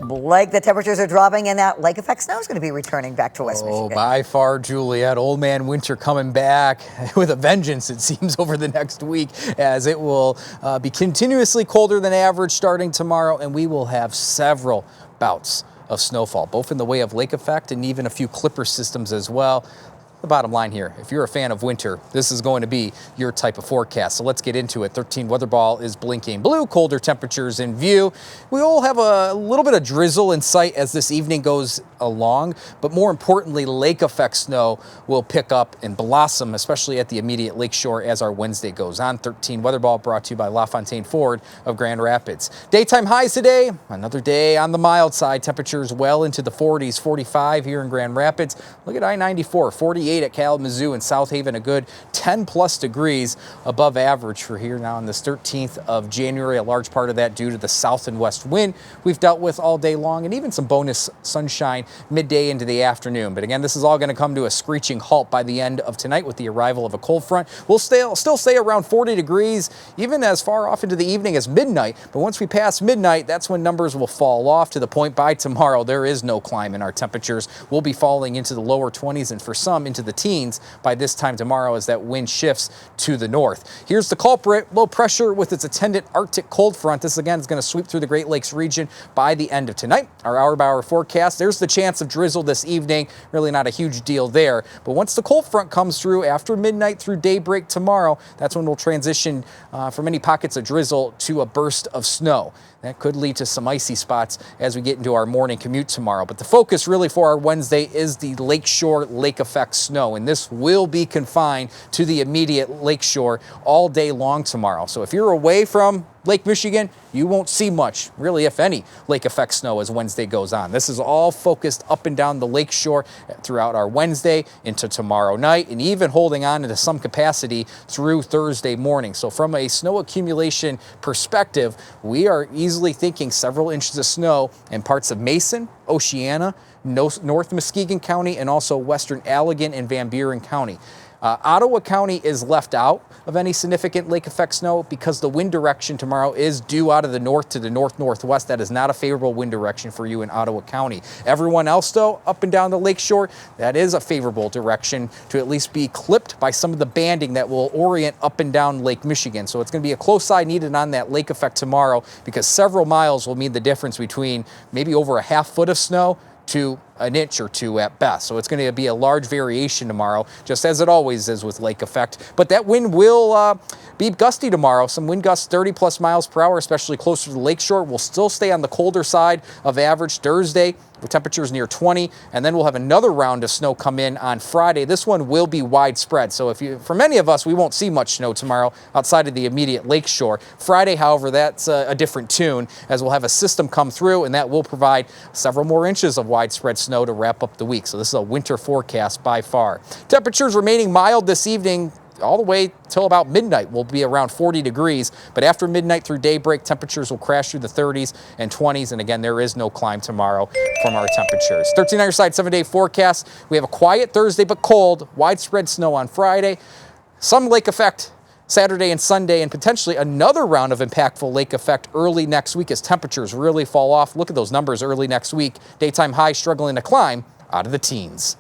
Like the temperatures are dropping and that lake effect snow is going to be returning back to West Michigan. Oh, by far, Juliet. Old man winter coming back with a vengeance, it seems, over the next week, as it will be continuously colder than average starting tomorrow, and we will have several bouts of snowfall, both in the way of lake effect and even a few clipper systems as well. The bottom line here, if you're a fan of winter, this is going to be your type of forecast. So let's get into it. 13 weather ball is blinking blue, colder temperatures in view. We will have a little bit of drizzle in sight as this evening goes along, but more importantly, lake effect snow will pick up and blossom, especially at the immediate Lakeshore as our Wednesday goes on. 13 weather ball brought to you by LaFontaine Ford of Grand Rapids. Daytime highs today, another day on the mild side. Temperatures well into the 40s, 45 here in Grand Rapids. Look at I-94, 48 at Kalamazoo and South Haven, a good 10 plus degrees above average for here now on this 13th of January. A large part of that due to the south and west wind we've dealt with all day long, and even some bonus sunshine midday into the afternoon. But again, this is all going to come to a screeching halt by the end of tonight with the arrival of a cold front. We'll still stay around 40 degrees, even as far off into the evening as midnight. But once we pass midnight, that's when numbers will fall off to the point by tomorrow there is no climb in our temperatures. We'll be falling into the lower 20s and for some into the teens by this time tomorrow as that wind shifts to the north. Here's the culprit, low pressure with its attendant Arctic cold front. This again is going to sweep through the Great Lakes region by the end of tonight. Our hour-by-hour forecast, there's the chance of drizzle this evening. Really not a huge deal there. But once the cold front comes through after midnight through daybreak tomorrow, that's when we'll transition from any pockets of drizzle to a burst of snow. That could lead to some icy spots as we get into our morning commute tomorrow. But the focus really for our Wednesday is the Lakeshore lake effect snow, and this will be confined to the immediate Lakeshore all day long tomorrow. So if you're away from Lake Michigan, you won't see much, really, if any, lake effect snow as Wednesday goes on. This is all focused up and down the Lakeshore throughout our Wednesday into tomorrow night, and even holding on into some capacity through Thursday morning. So from a snow accumulation perspective, we are easily thinking several inches of snow in parts of Mason, Oceana, North Muskegon County, and also western Allegan and Van Buren County. Ottawa County is left out of any significant lake effect snow because the wind direction tomorrow is due out of the north to the north-northwest. That is not a favorable wind direction for you in Ottawa County. Everyone else, though, up and down the Lakeshore, that is a favorable direction to at least be clipped by some of the banding that will orient up and down Lake Michigan. So it's going to be a close eye needed on that lake effect tomorrow because several miles will mean the difference between maybe over a half foot of snow to an inch or two at best. So it's going to be a large variation tomorrow, just as it always is with lake effect. But that wind will be gusty tomorrow. Some wind gusts 30 plus miles per hour, especially closer to the Lakeshore. We'll still stay on the colder side of average Thursday with temperatures near 20, and then we'll have another round of snow come in on Friday. This one will be widespread. So for many of us, we won't see much snow tomorrow outside of the immediate Lakeshore. Friday, however, that's a different tune, as we'll have a system come through, and that will provide several more inches of widespread snow to wrap up the week. So this is a winter forecast by far. Temperatures remaining mild this evening all the way till about midnight. Will be around 40 degrees, but after midnight through daybreak, temperatures will crash through the 30s and 20s, and again, there is no climb tomorrow from our temperatures. 13 on your side, 7-day forecast. We have a quiet Thursday, but cold, widespread snow on Friday, some lake effect Saturday and Sunday, and potentially another round of impactful lake effect early next week as temperatures really fall off. Look at those numbers early next week. Daytime high struggling to climb out of the teens.